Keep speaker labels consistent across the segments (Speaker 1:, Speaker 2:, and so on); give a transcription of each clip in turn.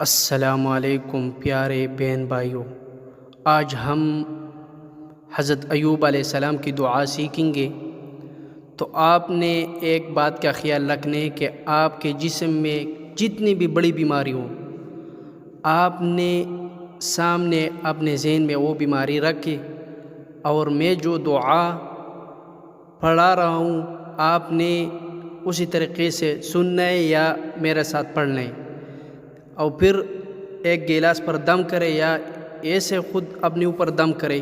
Speaker 1: السلام علیکم پیارے بہن بھائیوں، آج ہم حضرت ایوب علیہ السلام کی دعا سیکھیں گے۔ تو آپ نے ایک بات کا خیال رکھنے کہ آپ کے جسم میں جتنی بھی بڑی بیماری ہو، آپ نے سامنے اپنے ذہن میں وہ بیماری رکھے، اور میں جو دعا پڑھا رہا ہوں آپ نے اسی طریقے سے سننا ہے یا میرے ساتھ پڑھنا ہے، اور پھر ایک گلاس پر دم کرے یا ایسے خود اپنے اوپر دم کرے،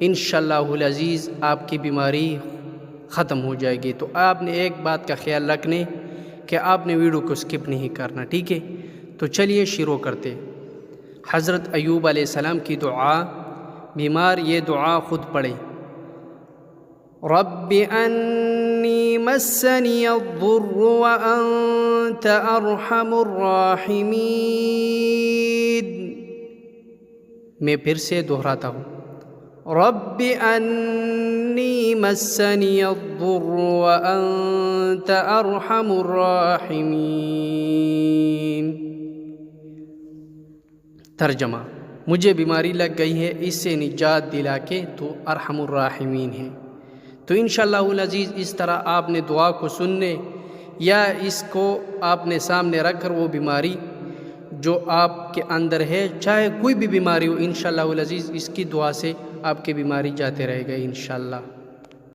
Speaker 1: انشاءاللہ العزیز آپ کی بیماری ختم ہو جائے گی۔ تو آپ نے ایک بات کا خیال رکھنے کہ آپ نے ویڈیو کو سکپ نہیں کرنا، ٹھیک ہے؟ تو چلیے شروع کرتے۔ حضرت ایوب علیہ السلام کی دعا، بیمار یہ دعا خود پڑھے۔ رب انی مسنی الضر وانت ارحم الراحمین۔ میں پھر سے دہراتا ہوں، رب انی مسنی الضر وانت ارحم الراحمین۔ ترجمہ: مجھے بیماری لگ گئی ہے، اس سے نجات دلا کے تو ارحم الراحمین ہے۔ تو انشاءاللہ العزیز اس طرح آپ نے دعا کو سننے یا اس کو آپ نے سامنے رکھ کر وہ بیماری جو آپ کے اندر ہے، چاہے کوئی بھی بیماری ہو، انشاءاللہ العزیز اس کی دعا سے آپ کی بیماری جاتے رہے گا انشاءاللہ۔